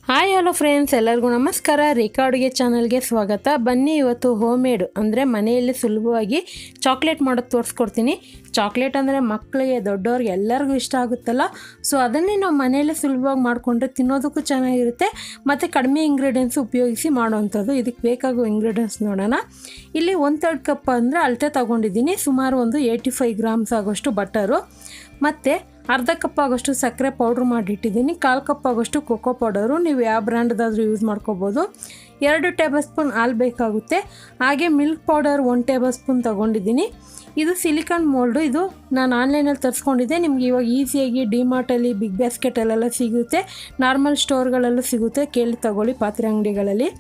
Hi hello friends, ಎಲ್ಲರಿಗೂ ನಮಸ್ಕಾರ. ರೇಖಾ ಅಡುಗೆ ಚಾನಲ್ಗೆ ಸ್ವಾಗತ. ಬನ್ನಿ, ಇವತ್ತು ಹೋಮ್ ಮೇಡ್ ಅಂದರೆ ಮನೆಯಲ್ಲಿ ಸುಲಭವಾಗಿ ಚಾಕ್ಲೇಟ್ ಮಾಡೋದು ತೋರಿಸ್ಕೊಡ್ತೀನಿ. ಚಾಕ್ಲೇಟ್ ಅಂದರೆ ಮಕ್ಕಳಿಗೆ ದೊಡ್ಡವ್ರಿಗೆ ಎಲ್ಲರಿಗೂ ಇಷ್ಟ ಆಗುತ್ತಲ್ಲ. ಸೊ ಅದನ್ನೇ ನಾವು ಮನೆಯಲ್ಲೇ ಸುಲಭವಾಗಿ ಮಾಡಿಕೊಂಡ್ರೆ ತಿನ್ನೋದಕ್ಕೂ ಚೆನ್ನಾಗಿರುತ್ತೆ ಮತ್ತು ಕಡಿಮೆ ಇಂಗ್ರೀಡಿಯೆಂಟ್ಸ್ ಉಪಯೋಗಿಸಿ ಮಾಡೋವಂಥದ್ದು. ಇದಕ್ಕೆ ಬೇಕಾಗುವ ಇಂಗ್ರೀಡಿಯೆಂಟ್ಸ್ ನೋಡೋಣ. ಇಲ್ಲಿ 1/3 ಕಪ್ ಅಂದರೆ ಅಳತೆ ತೊಗೊಂಡಿದ್ದೀನಿ. ಸುಮಾರು ಒಂದು 85 ಗ್ರಾಮ್ಸ್ ಆಗೋಷ್ಟು ಬಟರು ಮತ್ತು ಅರ್ಧ ಕಪ್ ಆಗೋಷ್ಟು ಸಕ್ಕರೆ ಪೌಡ್ರ್ ಮಾಡಿಟ್ಟಿದ್ದೀನಿ. 1/4 ಕಪ್ ಆಗೋಷ್ಟು ಕೊಕೋ ಪೌಡರು, ನೀವು ಯಾವ ಬ್ರ್ಯಾಂಡ್ದಾದರೂ ಯೂಸ್ ಮಾಡ್ಕೋಬೋದು. 2 ಟೇಬಲ್ ಸ್ಪೂನ್ ಹಾಲು ಬೇಕಾಗುತ್ತೆ. ಹಾಗೆ ಮಿಲ್ಕ್ ಪೌಡರ್ 1 ಟೇಬಲ್ ಸ್ಪೂನ್ ತೊಗೊಂಡಿದ್ದೀನಿ. ಇದು ಸಿಲಿಕಾನ್ ಮೋಲ್ಡು. ಇದು ನಾನು ಆನ್ಲೈನಲ್ಲಿ ತರಿಸ್ಕೊಂಡಿದ್ದೆ. ನಿಮ್ಗೆ ಇವಾಗ ಈಸಿಯಾಗಿ ಡಿಮಾರ್ಟಲ್ಲಿ, ಬಿಗ್ ಬಾಸ್ಕೆಟಲ್ಲೆಲ್ಲ ಸಿಗುತ್ತೆ, ನಾರ್ಮಲ್ ಸ್ಟೋರ್ಗಳಲ್ಲೂ ಸಿಗುತ್ತೆ. ಕೇಳಿ ತಗೊಳ್ಳಿ ಪಾತ್ರೆ ಅಂಗಡಿಗಳಲ್ಲಿ.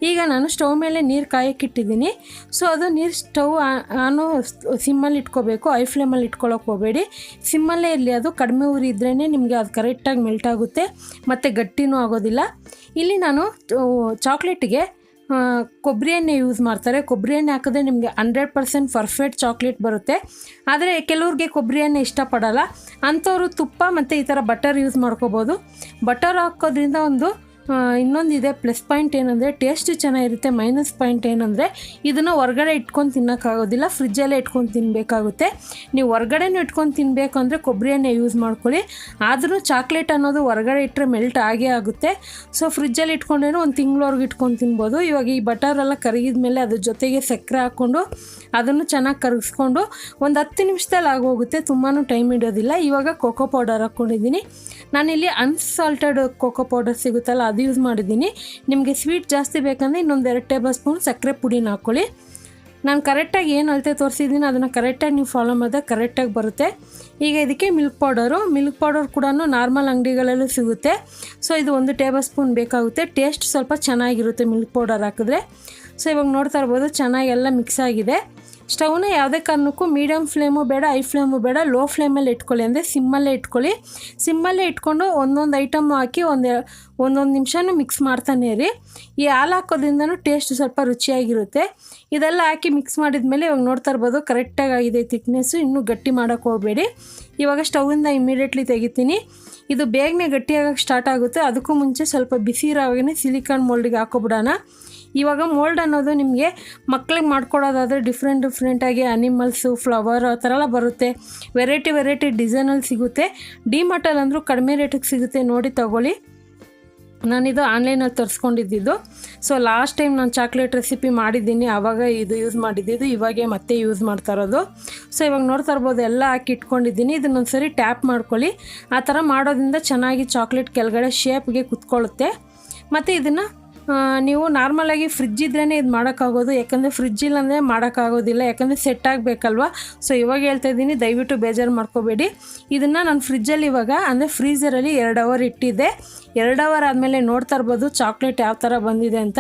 ಈಗ ನಾನು ಸ್ಟವ್ ಮೇಲೆ ನೀರು ಕಾಯಕ್ಕಿಟ್ಟಿದ್ದೀನಿ. ಸೊ ಅದು ನೀರು ಸ್ಟವ್ ಸಿಮ್ಮಲ್ಲಿ ಇಟ್ಕೋಬೇಕು, ಐ ಫ್ಲೇಮಲ್ಲಿ ಇಟ್ಕೊಳ್ಳೋಕೆ ಹೋಗಬೇಡಿ. ಸಿಮ್ಮಲ್ಲೇ ಇರಲಿ. ಅದು ಕಡಿಮೆ ಉರಿ ಇದ್ರೇ ನಿಮಗೆ ಅದು ಕರೆಕ್ಟಾಗಿ ಮೆಲ್ಟ್ ಆಗುತ್ತೆ ಮತ್ತು ಗಟ್ಟಿನೂ ಆಗೋದಿಲ್ಲ. ಇಲ್ಲಿ ನಾನು ಚಾಕ್ಲೇಟಿಗೆ ಕೊಬ್ಬರಿ ಎಣ್ಣೆ ಯೂಸ್ ಮಾಡ್ತಾರೆ. ಕೊಬ್ಬರಿ ಎಣ್ಣೆ ಹಾಕಿದ್ರೆ ನಿಮಗೆ 100% ಪರ್ಫೆಕ್ಟ್ ಚಾಕ್ಲೇಟ್ ಬರುತ್ತೆ. ಆದರೆ ಕೆಲವ್ರಿಗೆ ಕೊಬ್ಬರಿ ಎಣ್ಣೆ ಇಷ್ಟಪಡಲ್ಲ, ಅಂಥವರು ತುಪ್ಪ ಮತ್ತು ಈ ಥರ ಬಟರ್ ಯೂಸ್ ಮಾಡ್ಕೋಬೋದು. ಬಟರ್ ಹಾಕೋದ್ರಿಂದ ಇನ್ನೊಂದಿದೆ ಪ್ಲಸ್ ಪಾಯಿಂಟ್ ಏನಂದರೆ ಟೇಸ್ಟ್ ಚೆನ್ನಾಗಿರುತ್ತೆ. ಮೈನಸ್ ಪಾಯಿಂಟ್ ಏನಂದರೆ ಇದನ್ನು ಹೊರಗಡೆ ಇಟ್ಕೊಂಡು ತಿನ್ನೋಕ್ಕಾಗೋದಿಲ್ಲ, ಫ್ರಿಜ್ಜಲ್ಲೇ ಇಟ್ಕೊಂಡು ತಿನ್ನಬೇಕಾಗುತ್ತೆ. ನೀವು ಹೊರಗಡೆನೂ ಇಟ್ಕೊಂಡು ತಿನ್ನಬೇಕು ಅಂದರೆ ಕೊಬ್ಬರಿ ಎಣ್ಣೆ ಯೂಸ್ ಮಾಡ್ಕೊಳ್ಳಿ. ಆದರೂ ಚಾಕ್ಲೇಟ್ ಅನ್ನೋದು ಹೊರಗಡೆ ಇಟ್ಟರೆ ಮೆಲ್ಟ್ ಆಗೇ ಆಗುತ್ತೆ. ಸೊ ಫ್ರಿಜ್ಜಲ್ಲಿ ಇಟ್ಕೊಂಡೇನೋ ಒಂದು ತಿಂಗಳವರೆಗೆ ಇಟ್ಕೊಂಡು ತಿನ್ಬೋದು. ಇವಾಗ ಈ ಬಟರೆಲ್ಲ ಕರಗಿದ ಮೇಲೆ ಅದ್ರ ಜೊತೆಗೆ ಸಕ್ಕರೆ ಹಾಕ್ಕೊಂಡು ಅದನ್ನು ಚೆನ್ನಾಗಿ ಕರಗಿಸ್ಕೊಂಡು ಒಂದು 10 ನಿಮಿಷದಲ್ಲಿ ಆಗೋಗುತ್ತೆ. ತುಂಬಾ ಟೈಮ್ ಇಡೋದಿಲ್ಲ. ಇವಾಗ ಕೋಕೋ ಪೌಡರ್ ಹಾಕ್ಕೊಂಡಿದ್ದೀನಿ. ನಾನಿಲ್ಲಿ ಅನ್ಸಾಲ್ಟೆಡ್ ಕೋಕೋ ಪೌಡರ್ ಸಿಗುತ್ತಲ್ಲ, ಅದು ಯೂಸ್ ಮಾಡಿದ್ದೀನಿ. ನಿಮಗೆ ಸ್ವೀಟ್ ಜಾಸ್ತಿ ಬೇಕಂದರೆ ಇನ್ನೊಂದು 2 ಟೇಬಲ್ ಸ್ಪೂನ್ ಸಕ್ಕರೆ ಪುಡಿನ ಹಾಕ್ಕೊಳ್ಳಿ. ನಾನು ಕರೆಕ್ಟಾಗಿ ಏನು ಅಳತೆ ತೋರಿಸಿದ್ದೀನಿ ಅದನ್ನು ಕರೆಕ್ಟಾಗಿ ನೀವು ಫಾಲೋ ಮಾಡಿದಾಗ ಕರೆಕ್ಟಾಗಿ ಬರುತ್ತೆ. ಈಗ ಇದಕ್ಕೆ ಮಿಲ್ಕ್ ಪೌಡರ್ ಕೂಡ ನಾರ್ಮಲ್ ಅಂಗಡಿಗಳಲ್ಲೂ ಸಿಗುತ್ತೆ. ಸೊ ಇದು 1 ಟೇಬಲ್ ಸ್ಪೂನ್ ಬೇಕಾಗುತ್ತೆ. ಟೇಸ್ಟ್ ಸ್ವಲ್ಪ ಚೆನ್ನಾಗಿರುತ್ತೆ ಮಿಲ್ಕ್ ಪೌಡರ್ ಹಾಕಿದ್ರೆ. ಸೊ ಇವಾಗ ನೋಡ್ತಾ ಇರ್ಬೋದು ಚೆನ್ನಾಗಿ ಎಲ್ಲ ಮಿಕ್ಸ್ ಆಗಿದೆ. ಸ್ಟವ್ನ ಯಾವುದೇ ಕಾರಣಕ್ಕೂ ಮೀಡಿಯಮ್ ಫ್ಲೇಮು ಬೇಡ, ಐ ಫ್ಲೇಮು ಬೇಡ, ಲೋ ಫ್ಲೇಮಲ್ಲಿ ಇಟ್ಕೊಳ್ಳಿ. ಅಂದರೆ ಸಿಮ್ಮಲ್ಲೇ ಇಟ್ಕೊಳ್ಳಿ. ಸಿಮ್ಮಲ್ಲೇ ಇಟ್ಕೊಂಡು ಒಂದೊಂದು ಐಟಮ್ ಹಾಕಿ ಒಂದೊಂದು ನಿಮಿಷನೂ ಮಿಕ್ಸ್ ಮಾಡ್ತಾನೆ ಇರಿ. ಈ ಹಾಲು ಹಾಕೋದ್ರಿಂದನೂ ಟೇಸ್ಟ್ ಸ್ವಲ್ಪ ರುಚಿಯಾಗಿರುತ್ತೆ. ಇದೆಲ್ಲ ಹಾಕಿ ಮಿಕ್ಸ್ ಮಾಡಿದ್ಮೇಲೆ ಇವಾಗ ನೋಡ್ತಾ ಇರ್ಬೋದು ಕರೆಕ್ಟಾಗಿ ಆಗಿದೆ ಥಿಕ್ನೆಸ್ಸು. ಇನ್ನೂ ಗಟ್ಟಿ ಮಾಡೋಕ್ಕೆ ಹೋಗಬೇಡಿ. ಇವಾಗ ಸ್ಟವ್ವಿಂದ ಇಮಿಡಿಯೇಟ್ಲಿ ತೆಗಿತೀನಿ. ಇದು ಬೇಗನೆ ಗಟ್ಟಿಯಾಗಕ್ಕೆ ಸ್ಟಾರ್ಟ್ ಆಗುತ್ತೆ. ಅದಕ್ಕೂ ಮುಂಚೆ ಸ್ವಲ್ಪ ಬಿಸಿ ಇರೋವಾಗೇ ಸಿಲಿಕಾನ್ ಮೋಲ್ಡಿಗೆ ಹಾಕೋಬಿಡೋಣ. ಇವಾಗ ಮೋಲ್ಡ್ ಅನ್ನೋದು ನಿಮಗೆ ಮಕ್ಳಿಗೆ ಮಾಡ್ಕೊಡೋದಾದರೆ ಡಿಫ್ರೆಂಟಾಗಿ ಅನಿಮಲ್ಸು, ಫ್ಲವರ್ ಆ ಥರ ಎಲ್ಲ ಬರುತ್ತೆ. ವೆರೈಟಿ ಡಿಸೈನಲ್ಲಿ ಸಿಗುತ್ತೆ. ಡಿಮಾರ್ಟಲ್ಲಿ ಅಂದರೂ ಕಡಿಮೆ ರೇಟಿಗೆ ಸಿಗುತ್ತೆ, ನೋಡಿ ತಗೊಳ್ಳಿ. ನಾನಿದು ಆನ್ಲೈನಲ್ಲಿ ತರಿಸ್ಕೊಂಡಿದ್ದು. ಸೊ ಲಾಸ್ಟ್ ಟೈಮ್ ನಾನು ಚಾಕ್ಲೇಟ್ ರೆಸಿಪಿ ಮಾಡಿದ್ದೀನಿ, ಆವಾಗ ಇದು ಯೂಸ್ ಮಾಡಿದ್ದು. ಇವಾಗೆ ಮತ್ತೆ ಯೂಸ್ ಮಾಡ್ತಾ ಇರೋದು. ಸೊ ಇವಾಗ ನೋಡ್ತಾ ಇರ್ಬೋದು ಎಲ್ಲ ಹಾಕಿ ಇಟ್ಕೊಂಡಿದ್ದೀನಿ. ಇದನ್ನೊಂದು ಸರಿ ಟ್ಯಾಪ್ ಮಾಡ್ಕೊಳ್ಳಿ. ಆ ಥರ ಮಾಡೋದ್ರಿಂದ ಚೆನ್ನಾಗಿ ಚಾಕ್ಲೇಟ್ ಕೆಳಗಡೆ ಶೇಪ್ಗೆ ಕುತ್ಕೊಳ್ಳುತ್ತೆ. ಮತ್ತು ಇದನ್ನು ನೀವು ನಾರ್ಮಲಾಗಿ ಫ್ರಿಜ್ ಇದ್ರೇ ಇದು ಮಾಡೋಕ್ಕಾಗೋದು. ಯಾಕಂದರೆ ಫ್ರಿಜ್ ಇಲ್ಲಾಂದರೆ ಮಾಡೋಕ್ಕಾಗೋದಿಲ್ಲ, ಯಾಕಂದರೆ ಸೆಟ್ ಆಗಬೇಕಲ್ವ. ಸೊ ಇವಾಗ ಹೇಳ್ತಾ ಇದ್ದೀನಿ, ದಯವಿಟ್ಟು ಬೇಜಾರು ಮಾಡ್ಕೋಬೇಡಿ. ಇದನ್ನು ನಾನು ಫ್ರಿಜ್ಜಲ್ಲಿ ಇವಾಗ ಅಂದರೆ ಫ್ರೀಝರಲ್ಲಿ 2 ಅವರ್ ಇಟ್ಟಿದ್ದೆ. 2 ಅವರ್ ಆದಮೇಲೆ ನೋಡ್ತಾ ಇರ್ಬೋದು ಚಾಕ್ಲೇಟ್ ಯಾವ ಥರ ಬಂದಿದೆ ಅಂತ.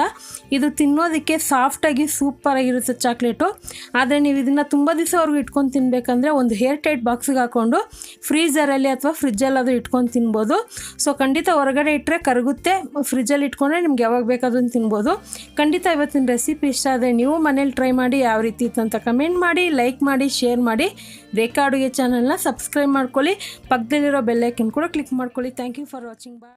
ಇದು ತಿನ್ನೋದಕ್ಕೆ ಸಾಫ್ಟಾಗಿ ಸೂಪರಾಗಿರುತ್ತೆ ಚಾಕ್ಲೇಟು. ಆದರೆ ನೀವು ಇದನ್ನು ತುಂಬ ದಿವಸವರೆಗೂ ಇಟ್ಕೊಂಡು ತಿನ್ನಬೇಕಂದ್ರೆ ಒಂದು ಏರ್ ಟೈಟ್ ಬಾಕ್ಸಿಗೆ ಹಾಕ್ಕೊಂಡು ಫ್ರೀಝರಲ್ಲಿ ಅಥವಾ ಫ್ರಿಜ್ಜಲ್ಲಾದರೂ ಇಟ್ಕೊಂಡು ತಿನ್ಬೋದು. ಸೊ ಖಂಡಿತ ಹೊರಗಡೆ ಇಟ್ಟರೆ ಕರಗುತ್ತೆ. ಫ್ರಿಜ್ಜಲ್ಲಿ ಇಟ್ಕೊಂಡ್ರೆ ನಿಮ್ಗೆ ಯಾವಾಗ ಬೇಕಾದ್ರೂ ತಿನ್ಬೋದು. ಖಂಡಿತ ಇವತ್ತಿನ ರೆಸಿಪಿ ಇಷ್ಟ ಆದರೆ ನೀವು ಮನೇಲಿ ಟ್ರೈ ಮಾಡಿ. ಯಾವ ರೀತಿ ಇತ್ತು ಅಂತ ಕಮೆಂಟ್ ಮಾಡಿ, ಲೈಕ್ ಮಾಡಿ, ಶೇರ್ ಮಾಡಿ. ರೇಖಾ ಅಡುಗೆ ಚಾನಲ್ನ ಸಬ್ಸ್ಕ್ರೈಬ್ ಮಾಡ್ಕೊಳ್ಳಿ. ಪಕ್ಕದಲ್ಲಿರೋ ಬೆಲ್ ಐಕನ್ ಕೂಡ ಕ್ಲಿಕ್ ಮಾಡ್ಕೊಳ್ಳಿ. Thank you for watching. Bye.